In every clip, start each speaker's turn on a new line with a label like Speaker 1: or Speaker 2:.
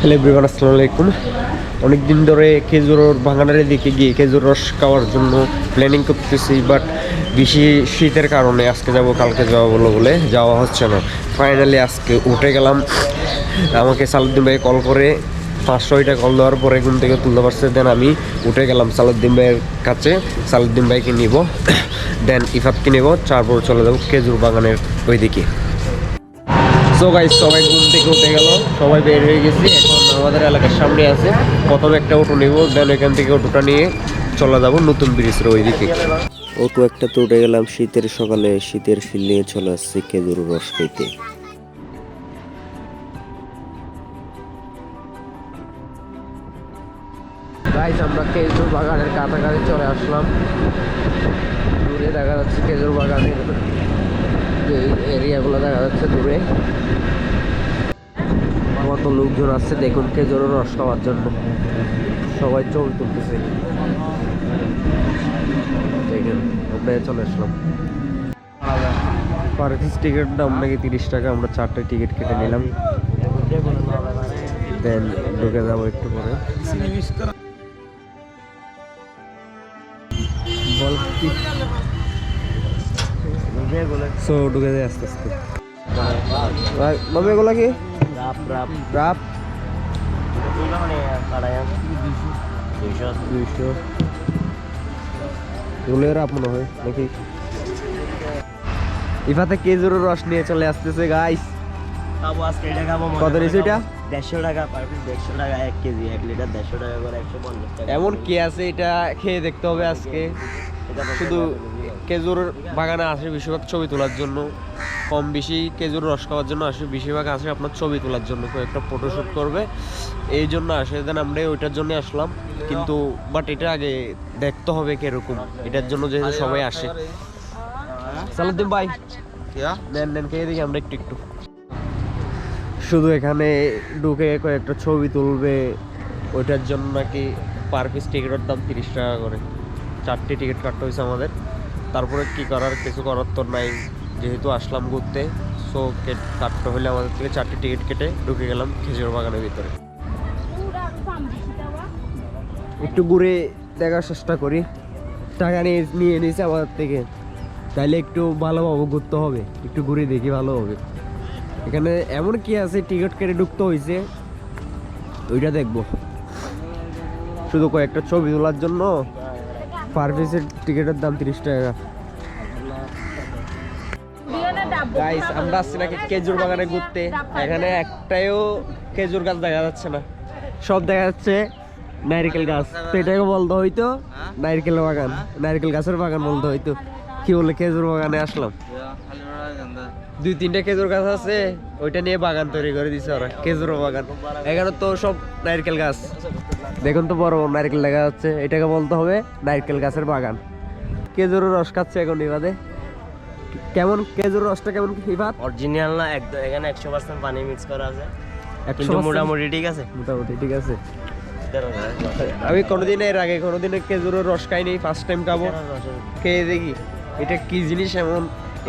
Speaker 1: Hello everyone, আসসালামু আলাইকুম। অনেক দিন ধরে খেজুর বাগানের দিকে গিয়ে খেজুর রস খাওয়ার জন্য প্ল্যানিং করতেছি, বাট বেশি শীতের কারণে আজকে যাব কালকে যাওয়া বলে যাওয়া হচ্ছে না। ফাইনালি আজকে উঠে গেলাম। আমাকে সালাউদ্দিন ভাই কল করে 500টা কল দেওয়ার পরে ঘুম থেকে তুলতে পারছে। দেন আমি উঠে গেলাম সালাউদ্দিন ভাইয়ের কাছে। সালাউদ্দিন ভাইকে নিব, দেন ইফাতকে নেব, তারপর চলে যাবো খেজুর বাগানের ওই দিকে। সো গাইস, সবাই ঘুম থেকে উঠে গেল, সবাই বের হয়ে গেছি। এখন আমাদের এলাকার সামনে আছে, প্রথমে একটা অটো নিব, দেন এখান থেকে অটোটা নিয়ে চলে যাবো নতুন ব্রিজের ওই দিকে।
Speaker 2: অটো একটা তো উঠে গেলাম। শীতের সকালে শীতের ফিল নিয়ে চলে আসছি খেজুর রস খাইতে।
Speaker 1: গাইস, আমরা খেজুর বাগানের কাছাকাছি চলে আসলাম। দূরে দেখা যাচ্ছে খেজুর বাগানের যে এরিয়াগুলো দেখা যাচ্ছে দূরে। কত লোকজন আসছে দেখুন খেজুরের রস খাওয়ার জন্য। সবাই ছবি তুলতেছে। দেখেন, আমরা চলে আসলাম। পার পিস টিকিট দাম নাকি 30 টাকা। আমরা 4টে টিকিট কেটে নিলাম, দেন ঢুকে যাবো একটু পরে। বল কি সো ঢুকে যায় আস্তে আস্তে। এগুলা কি রাপ 200 এগুলো রাপ মনে হয় নাকি। ইফাতে খেজুরের রস নিয়ে চলে আসতেছে গাইস। কত নিয়েছে এটা?
Speaker 2: 150 টাকা পার পিস, 150 টাকা 1 কেজি, 1 লিটার 150 টাকা করে, 150 টাকা।
Speaker 1: এমন কি আছে এটা খেয়ে দেখতে হবে আজকে। শুধু খেজুর বাগানে আসে বেশিরভাগ ছবি তোলার জন্য, কম বেশি খেজুর রস খাওয়ার জন্য আসে, বেশিরভাগ আসে আপনার ছবি তোলার জন্য, একটা ফটোশ্যুট করবে এই জন্য আসে। দেন আমরা ওইটার জন্য আসলাম, কিন্তু বাট এটা আগে দেখতে হবে কিরকম, এটার জন্য যেহেতু সবাই আসে। সালাউদ্দিন ভাই নেন খেয়ে দেখি আমরা একটু একটু। শুধু এখানে ঢুকে কয়েকটা ছবি তুলবে, ওইটার জন্য নাকি পার পিস টিকিটের দাম 30 টাকা করে। 4টে টিকিট কাটতে হয়েছে আমাদের। তারপরে কি করার, কিছু করার তো নাই, যেহেতু আসলাম ঘুরতে। সো কাটতে হলে আমাদের থেকে 4টে টিকিট কেটে ঢুকে গেলাম খেজুর বাগানের ভিতরে। একটু ঘুরে দেখার চেষ্টা করি। টাকা নিয়ে নিয়েছে আমাদের থেকে, তাইলে একটু ভালোভাবে ঘুরতে হবে, একটু ঘুরে দেখি ভালো হবে। এখানে এমন কি আছে টিকিট কেটে ঢুকতে হয়েছে ওইটা দেখবো। শুধু কয়েকটা ছবি তোলার জন্য পার পিসের টিকিটের দাম 30 টাকা। গাইস, আমরা আসছি নাকি খেজুর বাগানে ঘুরতে। এখানে একটাও খেজুর গাছ দেখা যাচ্ছে না, সব দেখা যাচ্ছে নারকেল গাছ। তো এটাকে বলতে হইতো নারকেল বাগান, নারকেল গাছের বাগান বলতে হইতো। কি বলে খেজুর বাগানে আসলাম। 2-3টে খেজুর গাছ আছে, ওইটা নিয়ে বাগান তৈরি করে দিছে ওরা, খেজুর বাগান। এখানে তো সব নারকেল গাছ, দেখুন তো বড় বড় নারকেল দেখা যাচ্ছে। এটাকে বলতে হবে নারকেল গাছের বাগান। খেজুরের রস খাচ্ছে এখন ইবাদে। কেমন খেজুর রসটা কেমন ইবাদ?
Speaker 2: অরিজিনাল না একদম, এখানে 100% পানি মিক্স করা আছে, কিন্তু মোটামুটি ঠিক আছে,
Speaker 1: মোটামুটি ঠিক আছে। আমি কোনোদিন এর আগে কোনোদিন খেজুরের রস খাইনি, ফার্স্ট টাইম খাবো। খেয়ে দেখি এটা কি জিনিস, এমন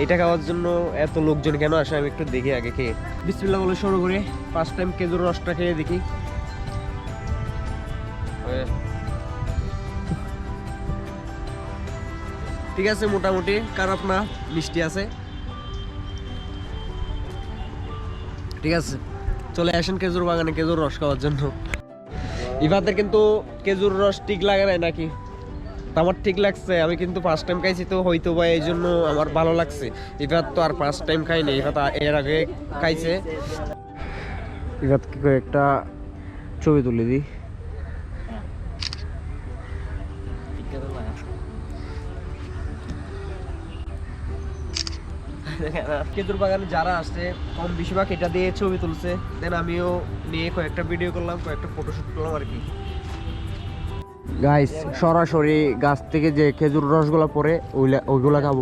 Speaker 1: এটা খাওয়ার জন্য এত লোকজন কেন আসে আমি একটু দেখি আগে খেয়ে। বিসমিল্লাহ বলে শুরু করি, ফার্স্ট টাইম খেজুর রসটা খেয়ে দেখি। ঠিক আছে, মোটামুটি খারাপ না, মিষ্টি আছে। ঠিক আছে, চলে আসেন খেজুর বাগানে খেজুর রস খাওয়ার জন্য। ইফাদের কিন্তু খেজুর রস ঠিক লাগে নাই নাকি? আমার ঠিক লাগছে, আমি কিন্তু ফার্স্ট টাইম খাইছি, তো হয়তো বা এই জন্য আমার ভালো লাগছে। ইফাত তো আর ফার্স্ট টাইম খাইনি, ইফাত এর আগে খাইছে। ইফাতকে একটা ছবি তুলে দিই। খেজুর বাগানে যারা আসছে কম বেশিরভাগ এটা দিয়ে ছবি তুলছে, দেন আমিও নিয়ে কয়েকটা ভিডিও করলাম, কয়েকটা ফটোশুট করলাম আর কি। গাইস, সরাসরি গাছ থেকে যে খেজুর রসগুলো পড়ে ওইগুলা খাবো।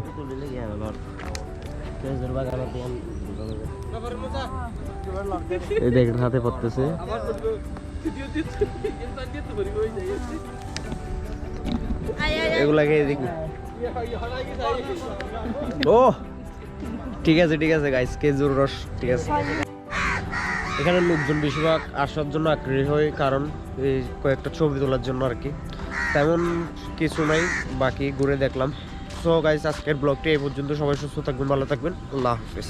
Speaker 1: এই দেখেন হাতে পড়তেছে। এগুলা খেয়ে দেখি। ও ঠিক আছে গাইস, খেজুর রস ঠিক আছে। এখানে লোকজন বেশিরভাগ আসার জন্য আগ্রহী হয়, কারণ এই কয়েকটা ছবি তোলার জন্য আর কি। তেমন কিছু নাই, বাকি ঘুরে দেখলাম। সো গাইস, আজকের ব্লগটি এই পর্যন্ত। সবাই সুস্থ থাকবেন, ভালো থাকবেন, আল্লাহ হাফেজ।